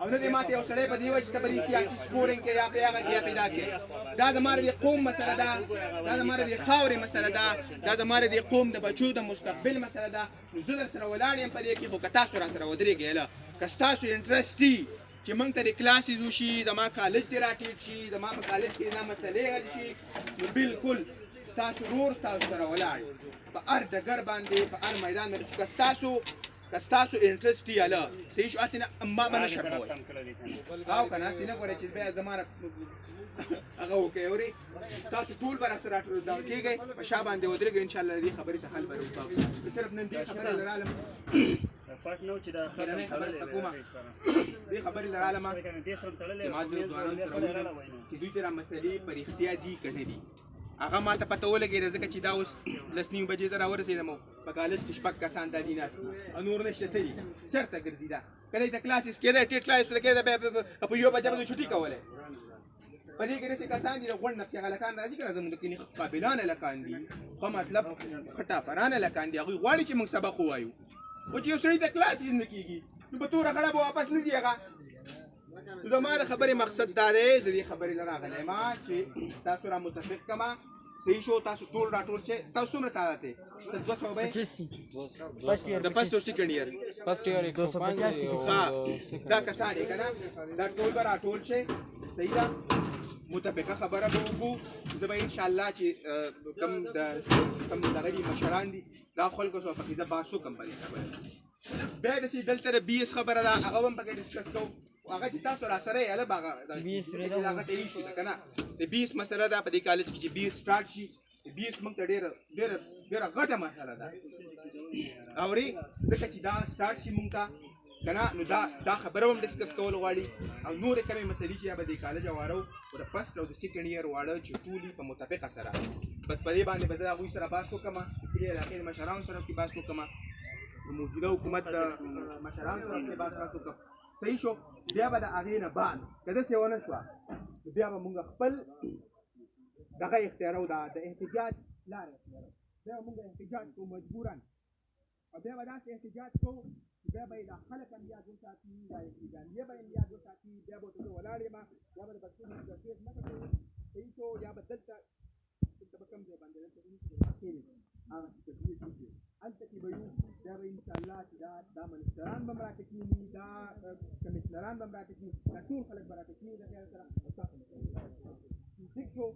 او نه دې ماته یو سړی په دې وجه ته به دې سیاسي سکورینګ کې یا په هغه کې یا پیدا کې دا زما د قوم مسله ده دا زما د خاورې مسله ده دا زما د قوم د بچو د مستقبل مسله ده نو زه در سره ولاړ یم په دې کې خو که تاسو را سره ودرېږئ هله که ستاسو انټرسټ وي چې موږ ته د کلاسز وشي زما کالج دې راټیټ شي زما په کالج کې دا مسلې حل شي نو بالکل ستاسو ورور ستاسو سره ولاړ په هر ډګر باندې په هر میدان باندې که ستاسو انټرسټ یې هله صحیح شو هسې نه ما به نه شرموئ او که نه هسې نه ګورئ چې بیا زما هغه وکړئ اورې تاسو ټول به راسره دغه کېږئ په شا باندې ودرېږئ انشاءالله د دې خبرې څه حل به وکړو صرف نن دې خبرې له رالم دې خبرې له رالم ما ځینو ځوانانو سره وویل چې دوی ته را مسلې په رښتیا دي که نه دي هغه ما ته پته ولګېده ځکه چې دا اوس 10:30 بجې زه راورسېدم په کالج کې 6 کسان دا دي ناست دي او نور نشته تلي چېرته ګرځي دا کله د کلاسز کېده ټیټ کلاس ورته کېده بیا په یوه بجه به دوی چھټي کولی په دې کې داسې کسان دي د غونډ نه پکې هغه لکان راځي که نه زموږ کې قابلانه لکان دي خو مطلب ښه ټاپرانه لکان دي هغوی غواړي چې موږ سبق ووایو خو چې یو سړي د کلاسز نه کېږي نو په توره غړه به واپس نه ځي هغه نو د ما د خبرې مقصد دا دی زه دې خبرې نه راغلی یم چې تاسو را متفق کړم صحیح شو تاسو ټول راټول چې تاسو څومره تعداد دی 200 به د فرست او سیکنډ ایئر فرست ایئر 150 دا کسان یې که نه دا ټول به راټول شي صحیح ده متفقه خبره به وکړو زه به انشاءالله چې کوم دغه دي مشران دي دا خلکو سره پکې زه بحث وکړم په دې خبره بیا داسې دلته د BS خبره ده هغه هم پکې ډسکس کوو هغه چې تاسو را سره یې هله به هغه هغه ته ایشو ده که نه د 20 مسله ده په دې کالج کې چې 20 سټارټ شي 20 موږ ته ډېره غټه مسله ده اورې ځکه چې دا سټارټ شي موږ ته که نه نو دا خبره هم ډسکس کول غواړي او نورې کمې مسلې چې به د کالج واړو او د فرست او د سیکنډ ایئر واړه چې ټول په متفقه سره بس په دې باندې به زه هغوی سره بحث وکړم دې علاقې د مشرانو سره پکې بحث وکړم د موجوده حکومت د مشرانو سره پکې بحث وکړم صحیح شو بیا به د هغې نه بعد که داسې ونه شوه بیا به مونږ خپل دغه اختیارو د احتجاج لاره اختیارو بیا به مونږ احتجاج کوو مجبورا او بیا به داسې احتجاج کوو چې بیا به یې دا خلک هم یاد وساتي دا اعتجاجیه به یې یاد وساتي بیا به ورته زه ولاړ یم یا به د پښتو مدرسې ځمکه کوو صحیح شو یا به دلته به کوم ځای باندې دلته کښېنې هغه چې تدریس وکړي هلته کې به یو بیا به انشاءالله چې دا منسټران به هم راته کېني دا کمیشنران به هم راته کېني دا ټول خلک به راته کېني د خیال سره او تاسو ٹھیک شو